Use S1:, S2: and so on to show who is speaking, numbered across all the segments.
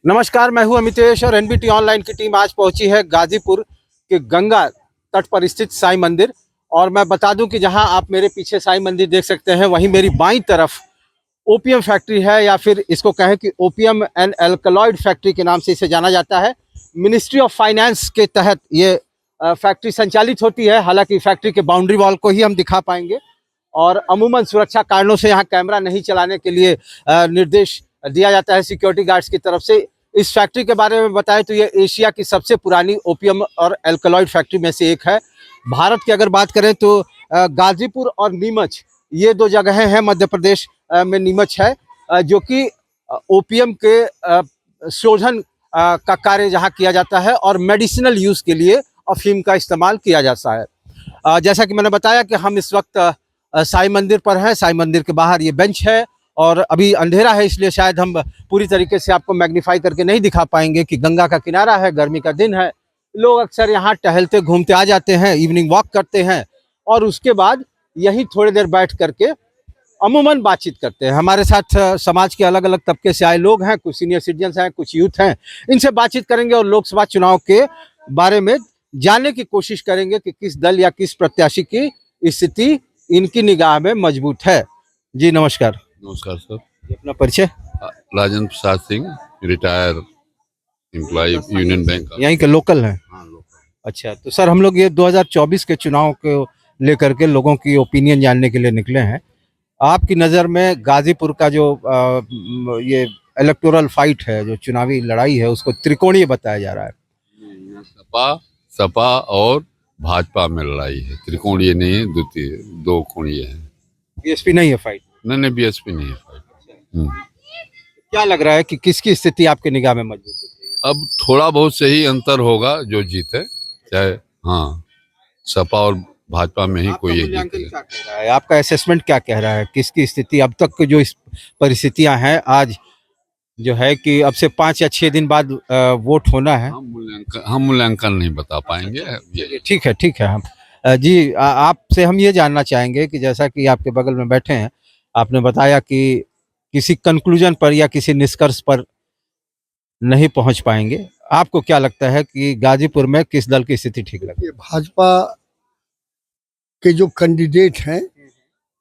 S1: नमस्कार, मैं हूं अमितेश और एनबीटी ऑनलाइन की टीम आज पहुंची है गाजीपुर के गंगा तट पर स्थित साईं मंदिर। और मैं बता दूं कि जहां आप मेरे पीछे साईं मंदिर देख सकते हैं, वहीं मेरी बाईं तरफ ओपीएम फैक्ट्री है, या फिर इसको कहें कि ओपीएम एंड एल्कलॉइड फैक्ट्री के नाम से इसे जाना जाता है। मिनिस्ट्री ऑफ फाइनेंस के तहत ये फैक्ट्री संचालित होती है। हालांकि फैक्ट्री के बाउंड्री वॉल को ही हम दिखा पाएंगे और अमूमन सुरक्षा कारणों से यहाँ कैमरा नहीं चलाने के लिए निर्देश दिया जाता है सिक्योरिटी गार्ड्स की तरफ से। इस फैक्ट्री के बारे में बताएं तो ये एशिया की सबसे पुरानी ओपीएम और एल्कलॉइड फैक्ट्री में से एक है। भारत की अगर बात करें तो गाजीपुर और नीमच ये दो जगहें हैं। मध्य प्रदेश में नीमच है, जो कि ओपीएम के शोधन का कार्य जहाँ किया जाता है और मेडिसिनल यूज़ के लिए अफीम का इस्तेमाल किया जाता है। जैसा कि मैंने बताया कि हम इस वक्त साईं मंदिर पर हैं। साईं मंदिर के बाहर ये बेंच है और अभी अंधेरा है, इसलिए शायद हम पूरी तरीके से आपको मैग्नीफाई करके नहीं दिखा पाएंगे कि गंगा का किनारा है, गर्मी का दिन है। लोग अक्सर यहाँ टहलते घूमते आ जाते हैं, इवनिंग वॉक करते हैं और उसके बाद यहीं थोड़ी देर बैठ करके अमूमन बातचीत करते हैं। हमारे साथ समाज के अलग अलग तबके से आए लोग हैं, कुछ सीनियर सिटीजन्स हैं, कुछ यूथ हैं। इनसे बातचीत करेंगे और लोकसभा चुनाव के बारे में जानने की कोशिश करेंगे कि किस दल या किस प्रत्याशी की स्थिति इनकी निगाह में मजबूत है। जी नमस्कार।
S2: नमस्कार सर।
S1: अपना परिचय।
S2: Rajendra Prasad Singh, retire employ Union Bank का।
S1: यहीं के लोकल हैं?
S2: हाँ, लोकल।
S1: अच्छा, तो सर हम लोग ये 2024 के चुनाव को लेकर के लोगों की ओपिनियन जानने के लिए निकले हैं। आपकी नज़र में गाजीपुर का जो ये इलेक्टोरल फाइट है, जो चुनावी लड़ाई है, उसको त्रिकोणीय बताया जा रहा है।
S2: सपा और भाजपा में लड़ाई है, त्रिकोणीय नहीं है, दो कोणीय है।
S1: बीएसपी नहीं है फाइट?
S2: नहीं, बीएसपी नहीं है फाइट।
S1: क्या लग रहा है कि किसकी स्थिति आपके निगाह में मजबूत है?
S2: अब थोड़ा बहुत सही अंतर होगा जो जीते, चाहे हाँ सपा और भाजपा में ही कोई एक जीते।
S1: क्या कह रहा है, आपका असेसमेंट क्या कह रहा है, किसकी स्थिति अब तक जो इस परिस्थितियां हैं, आज जो है कि अब से 5 या 6 दिन बाद वोट होना है।
S2: हम मूल्यांकन नहीं बता पाएंगे।
S1: ठीक है। हम जी आपसे हम ये जानना चाहेंगे कि जैसा कि आपके बगल में बैठे हैं, आपने बताया कि किसी कंक्लूजन पर या किसी निष्कर्ष पर नहीं पहुंच पाएंगे। आपको क्या लगता है कि गाजीपुर में किस दल की स्थिति ठीक लगती है?
S3: भाजपा के जो कैंडिडेट हैं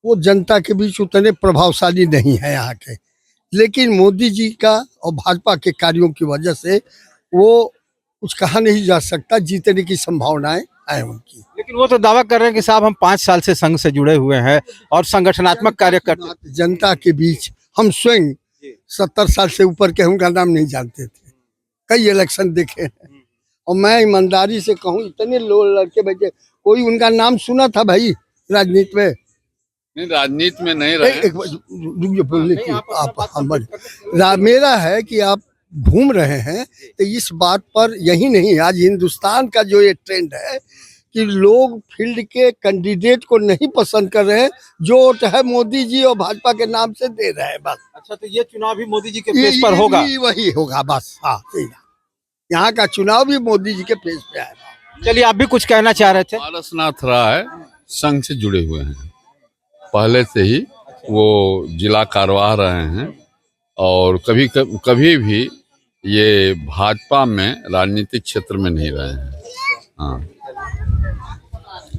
S3: वो जनता के बीच उतने प्रभावशाली नहीं है यहाँ के, लेकिन मोदी जी का और भाजपा के कार्यों की वजह से वो कुछ कहा नहीं जा सकता, जीतने की संभावनाएं है उनकी।
S1: लेकिन वो तो दावा कर रहे हैं कि साहब हम 5 साल से संघ से जुड़े हुए हैं और संगठनात्मक कार्य करते हैं।
S3: जनता के बीच हम स्वयं 70 साल से ऊपर के उनका नाम नहीं जानते थे, कई इलेक्शन देखे हैं। और मैं ईमानदारी से कहूँ, इतने लोग लड़के बैठे, कोई उनका नाम सुना था भाई राजनीति में?
S2: नहीं, राजनीति में नहीं रहे।
S3: बोलने की आप मेरा है कि आप घूम रहे हैं तो इस बात पर यही नहीं, आज हिंदुस्तान का जो ये ट्रेंड है कि लोग फील्ड के कैंडिडेट को नहीं पसंद कर रहे हैं, जो वोट है मोदी जी और भाजपा के नाम से दे रहे हैं बस।
S1: अच्छा, तो ये चुनाव भी मोदी जी के पेज पर होगा?
S3: वही होगा बस। हाँ, यहाँ का चुनाव भी मोदी जी के पेज पे आएगा।
S1: चलिए, आप भी कुछ कहना चाह रहे थे।
S2: पारसनाथ राय संघ से जुड़े हुए हैं, पहले से ही वो जिला कार्यवाह रहे हैं और कभी भी ये भाजपा में राजनीतिक क्षेत्र में नहीं रहे हैं। हाँ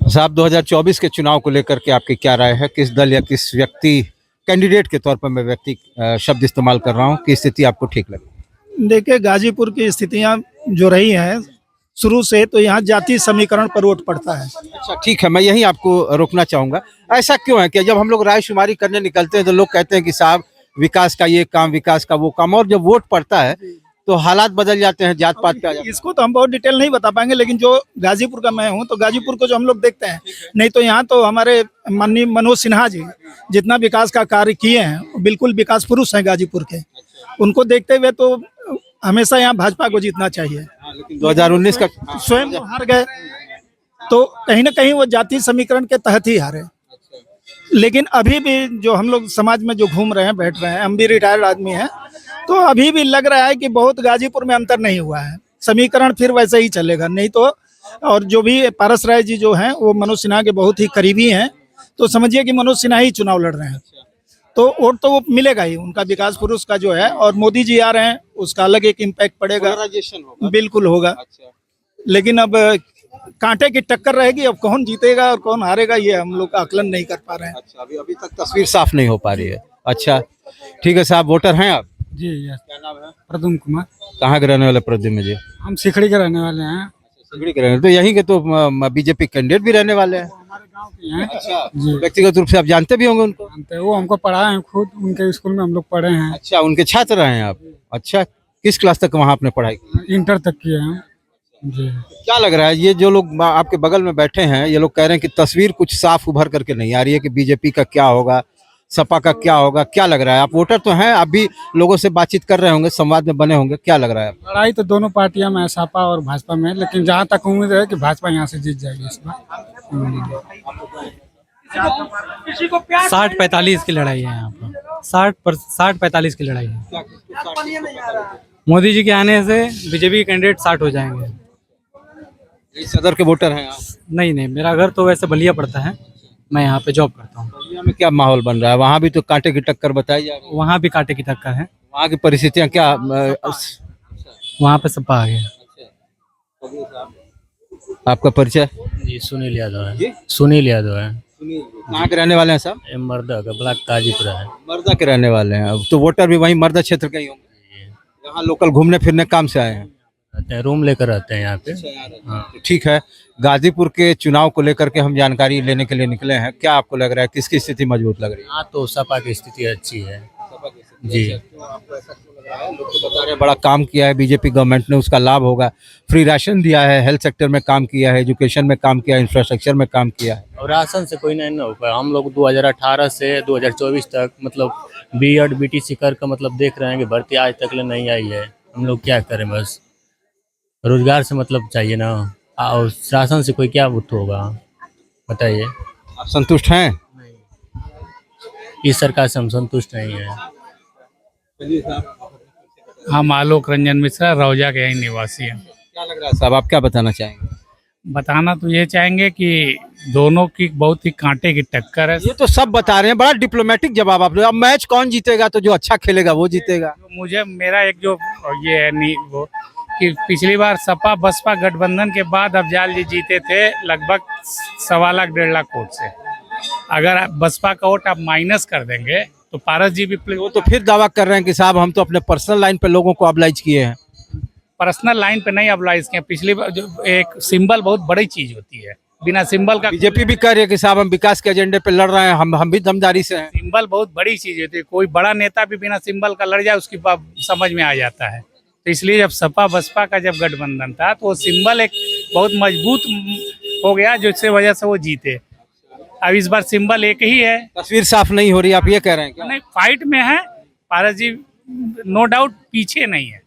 S1: साहब, 2024 के चुनाव को लेकर के आपकी क्या राय है? किस दल या किस व्यक्ति, कैंडिडेट के तौर पर मैं व्यक्ति शब्द इस्तेमाल कर रहा हूँ, की स्थिति आपको ठीक लगी?
S4: देखिए, गाजीपुर की स्थितियां जो रही हैं शुरू से, तो यहाँ जाति समीकरण पर वोट पड़ता है।
S1: अच्छा, ठीक है, मैं यही आपको रोकना चाहूँगा। ऐसा क्यों है कि जब हम लोग रायशुमारी करने निकलते हैं तो लोग कहते हैं कि साहब विकास का ये काम, विकास का वो काम, और जब वोट पड़ता है तो हालात बदल जाते हैं, जात पात पे।
S4: इसको तो हम बहुत डिटेल नहीं बता पाएंगे, लेकिन जो गाजीपुर का मैं हूँ तो गाजीपुर को जो हम लोग देखते हैं, नहीं तो यहाँ तो हमारे माननीय मनोज सिन्हा जी जितना विकास का कार्य किए हैं, बिल्कुल विकास पुरुष हैं गाजीपुर के। उनको देखते हुए तो हमेशा यहाँ भाजपा को जीतना चाहिए।
S1: लेकिन 2019 का
S4: स्वयं वो हार गए, तो कहीं ना कहीं वो जाति समीकरण के तहत ही हारे। लेकिन अभी भी जो हम लोग समाज में जो घूम रहे हैं, बैठ रहे हैं, हम भी रिटायर्ड आदमी हैं, तो अभी भी लग रहा है कि बहुत गाजीपुर में अंतर नहीं हुआ है, समीकरण फिर वैसे ही चलेगा। नहीं तो, और जो भी पारस राय जी जो हैं वो मनोज सिन्हा के बहुत ही करीबी हैं, तो समझिए कि मनोज सिन्हा ही चुनाव लड़ रहे हैं। तो वोट तो वो मिलेगा ही, उनका विकास पुरुष का जो है, और मोदी जी आ रहे हैं उसका अलग एक इम्पैक्ट पड़ेगा,
S1: पोलराइजेशन होगा।
S4: बिल्कुल होगा।
S1: अच्छा,
S4: लेकिन अब कांटे की टक्कर रहेगी, अब कौन जीतेगा और कौन हारेगा ये हम लोग आकलन नहीं कर पा रहे हैं।
S1: अच्छा, अभी अभी तक तस्वीर साफ नहीं हो पा रही है। अच्छा, ठीक है साहब, वोटर हैं आप?
S5: जी यस।
S1: क्या नाम है?
S5: प्रदुम कुमार।
S1: कहाँ के रहने वाले प्रद्युम्न जी?
S5: हम सिखड़ी के रहने वाले हैं।
S1: सिगड़ी के रहने, तो यहीं के तो बीजेपी कैंडिडेट भी रहने वाले हैं।
S5: हमारे गांव के हैं।
S1: अच्छा,
S5: जी।
S1: व्यक्तिगत रूप से आप जानते भी होंगे उनको?
S5: जानते हैं, वो हमको पढ़ाए हैं, खुद उनके स्कूल में हम लोग पढ़े हैं।
S1: अच्छा, उनके छात्र हैं आप? अच्छा, किस क्लास तक वहाँ आपने पढ़ाई की?
S5: इंटर तक किए हैं। जी।
S1: क्या लग रहा है, ये जो लोग आपके बगल में बैठे हैं, ये लोग कह रहे हैं कि तस्वीर कुछ साफ उभर करके नहीं आ रही है कि बीजेपी का क्या होगा, सपा का क्या होगा, क्या लग रहा है? आप वोटर तो हैं, आप भी लोगों से बातचीत कर रहे होंगे, संवाद में बने होंगे, क्या लग रहा है?
S5: लड़ाई तो दोनों पार्टियां में है, सपा और भाजपा में, लेकिन जहां तक उम्मीद है कि भाजपा यहाँ से जीत जाएगी इस बार।
S6: 60-45 की लड़ाई है यहाँ पर। 60-45 की लड़ाई है। मोदी जी के आने से बीजेपी के कैंडिडेट 60 हो जाएंगे।
S1: ये सदर के वोटर हैं आप?
S6: नहीं नहीं, मेरा घर तो वैसे बलिया पड़ता है, मैं यहाँ पे जॉब करता हूँ।
S1: बलिया में क्या माहौल बन रहा है? वहाँ भी तो कांटे की टक्कर बताई जा रही है।
S6: वहाँ भी कांटे की टक्कर है,
S1: वहाँ की परिस्थितियाँ क्या?
S6: वहाँ पे सपा आ गया।
S1: आपका परिचय?
S7: जी सुनील यादव
S1: जी?
S7: है। सुनील यादव है।
S1: कहाँ के रहने वाले हैं साहब?
S7: ये मर्दा का ब्लॉक ताजीपुरा है।
S1: मर्दा के रहने वाले हैं। अब तो वोटर भी वहीं मर्दा क्षेत्र के ही होंगे, यहाँ लोकल घूमने फिरने काम से आए हैं।
S7: रहते हैं, रूम लेकर रहते हैं यहाँ पे। हाँ।
S1: तो ठीक है, गाजीपुर के चुनाव को लेकर के हम जानकारी लेने के लिए निकले हैं। क्या आपको लग रहा है, किसकी स्थिति मजबूत लग रही है?
S7: यहाँ तो सपा की स्थिति अच्छी है। जी।
S1: लोग तो बता रहे हैं बड़ा काम किया है बीजेपी गवर्नमेंट ने, उसका लाभ होगा। फ्री राशन दिया है, हेल्थ सेक्टर में काम किया है, एजुकेशन में काम किया है, इंफ्रास्ट्रक्चर में काम किया है।
S7: और राशन से कोई नहीं हो पाया। हम लोग 2018 से 2024 तक मतलब बीएड बीटीसी कर का मतलब देख रहे हैं कि भर्ती आज तक नहीं आई है। हम लोग क्या करें, बस रोजगार से मतलब चाहिए ना, और राशन से कोई क्या बुत होगा बताइए।
S1: आप संतुष्ट हैं?
S7: इस सरकार से हम संतुष्ट नहीं है।
S8: हम आलोक रंजन मिश्रा रौजा के यही निवासी हैं।
S1: क्या लग रहा है साहब, आप क्या बताना चाहेंगे?
S8: बताना तो ये चाहेंगे कि दोनों की बहुत ही कांटे की टक्कर है।
S1: ये तो सब बता रहे हैं, बड़ा डिप्लोमेटिक जवाब आप। अब मैच कौन जीतेगा, तो जो अच्छा खेलेगा वो जीतेगा।
S8: मुझे मेरा एक जो ये है वो कि पिछली बार सपा बसपा गठबंधन के बाद अफजाल जी जीते थे लगभग 1.25 लाख 1.5 लाख वोट से। अगर आप बसपा का वोट आप माइनस कर देंगे तो पारस जी भी
S1: वो तो फिर दावा कर रहे हैं कि साहब हम तो अपने पर्सनल लाइन पे लोगों को अब्लाइज किए हैं।
S8: पर्सनल लाइन पे नहीं अप्लाइज किए। पिछली बार जो एक सिंबल बहुत बड़ी चीज होती है, बिना सिंबल का
S1: बीजेपी भी कह रही है कि साहब हम विकास के एजेंडे पे लड़ रहे हैं, हम भी दमदारी से हैं।
S8: सिंबल बहुत बड़ी चीज होती है। कोई बड़ा नेता भी बिना सिंबल का लड़ जाए उसकी बात समझ में आ जाता है। तो इसलिए जब सपा बसपा का जब गठबंधन था तो वो सिंबल एक बहुत मजबूत हो गया, जिससे वजह से वो जीते। अब इस बार सिंबल एक ही है।
S1: तस्वीर साफ नहीं हो रही, आप ये कह रहे हैं क्या?
S8: नहीं, फाइट में है पारस जी, नो डाउट पीछे नहीं है।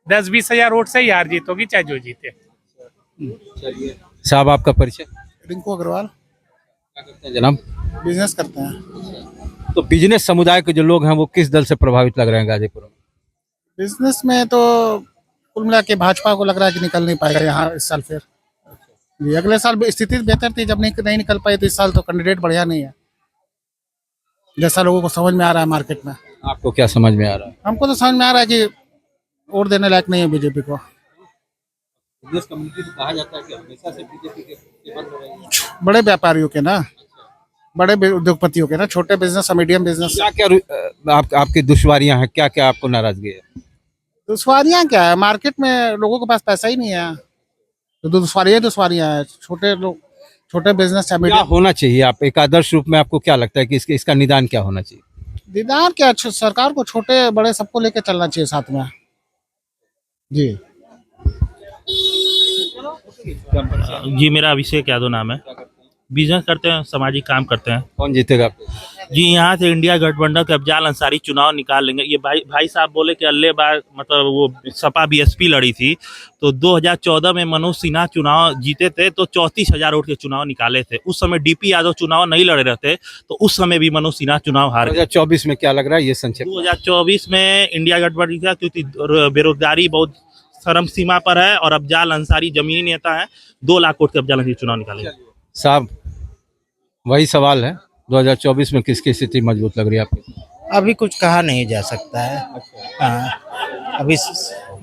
S8: 10-20 हजार वोट से ही हार जीत होगी, चाहे जो जीते।
S1: साहब आपका परिचय?
S9: रिंकू अग्रवाल।
S1: क्या करते हैं जनाब?
S9: बिजनेस करते हैं।
S1: तो बिजनेस समुदाय के जो लोग हैं वो किस दल से प्रभावित लग रहे हैं गाजीपुर में?
S9: बिजनेस में तो कुल मिला के भाजपा को लग रहा है कि निकल नहीं पाएगा यहाँ इस साल। फिर जी अगले साल स्थिति बेहतर थी, जब नहीं निकल पाई तो इस साल तो कैंडिडेट बढ़िया नहीं है, जैसा लोगों को समझ में आ रहा है मार्केट में।
S1: आपको क्या समझ में आ रहा है?
S9: हमको तो समझ में आ रहा है कि वोट देने लायक नहीं है बीजेपी को।
S1: बिजनेस कम्युनिटी तो कहा जाता है कि हमेशा से बीजेपी के बंद हो रही है।
S9: बड़े व्यापारियों के ना, बड़े उद्योगपतियों के ना, छोटे बिजनेस मीडियम बिजनेस।
S1: क्या क्या आपकी दुश्वारियां हैं, क्या क्या आपको नाराजगी है?
S9: दुश्वारियाँ क्या है, मार्केट में लोगों के पास पैसा ही नहीं है, तो दुश्वारियाँ है। छोटे लोग, छोटे बिजनेस
S1: क्या होना चाहिए? आप एक आदर्श रूप में आपको क्या लगता है कि इसका निदान क्या होना चाहिए?
S9: दीदार क्या, सरकार को छोटे बड़े सबको लेके चलना चाहिए साथ में। जी
S10: जी मेरा अभिषेक यादव नाम है। बिजनेस करते हैं, सामाजिक काम करते हैं।
S1: कौन जीतेगा?
S10: जी यहाँ से इंडिया गठबंधन के अफजाल अंसारी चुनाव निकाल लेंगे। ये भाई साहब बोले कि अगले बार मतलब वो सपा बीएसपी लड़ी थी तो 2014 में मनोज सिन्हा चुनाव जीते थे तो 34,000 वोट के चुनाव निकाले थे। उस समय डीपी यादव चुनाव नहीं लड़े रहते तो उस समय भी मनोज सिन्हा चुनाव हार गए।
S1: 2024 में क्या लग रहा है ये संक्षेप?
S10: 2024 में इंडिया गठबंधन का, क्योंकि बेरोजगारी बहुत चरम सीमा पर है और अफजाल अंसारी जमीनी नेता है, 2 लाख वोट के अफजाल अंसारी चुनाव निकालेंगे।
S1: साहब वही सवाल है, 2024 में किसकी स्थिति मजबूत लग रही है आपको?
S11: अभी कुछ कहा नहीं जा सकता है। हाँ, अभी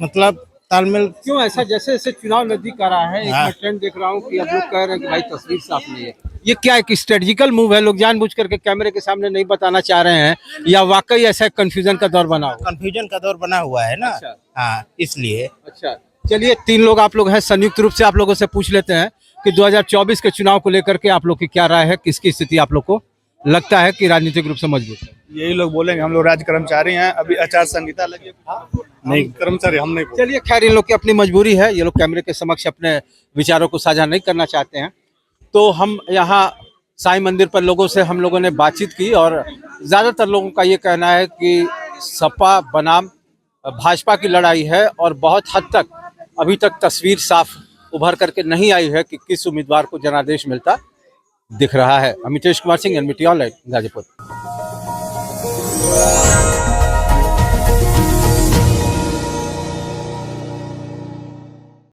S11: मतलब तालमेल
S1: क्यों ऐसा? जैसे जैसे चुनाव नजदीक आ रहा है, एक
S11: हाँ।
S1: मैं ट्रेंड देख रहा हूँ कि अब लोग कह रहे हैं कि भाई तस्वीर साफ नहीं है। ये क्या एक स्ट्रेटजिकल मूव है? लोग जानबूझ करके कैमरे के सामने नहीं बताना चाह रहे हैं, या वाकई ऐसा कंफ्यूजन का दौर बना हुआ?
S11: कंफ्यूजन का दौर बना हुआ है ना।
S1: अच्छा।
S11: हाँ, इसलिए
S1: अच्छा, चलिए 3 लोग आप लोग हैं, संयुक्त रूप से आप लोगों से पूछ लेते हैं कि 2024 के चुनाव को लेकर के आप लोग की क्या राय है? किसकी स्थिति आप लोग को लगता है कि राजनीतिक रूप से मजबूत है?
S9: यही लोग बोलेंगे, हम लोग राज्य कर्मचारी हैं, अभी आचार संहिता लगी नहीं, कर्मचारी हम नहीं बोल।
S1: चलिए खैर, इन लोग की अपनी मजबूरी है, ये लोग कैमरे के समक्ष अपने विचारों को साझा नहीं करना चाहते हैं। तो हम यहाँ साईं मंदिर पर लोगों से हम लोगों ने बातचीत की और ज़्यादातर लोगों का ये कहना है कि सपा बनाम भाजपा की लड़ाई है और बहुत हद तक अभी तक तस्वीर साफ उभर करके नहीं आई है कि किस उम्मीदवार को जनादेश मिलता दिख रहा है। Amitesh Kumar Singh, NBT online, Ghazipur.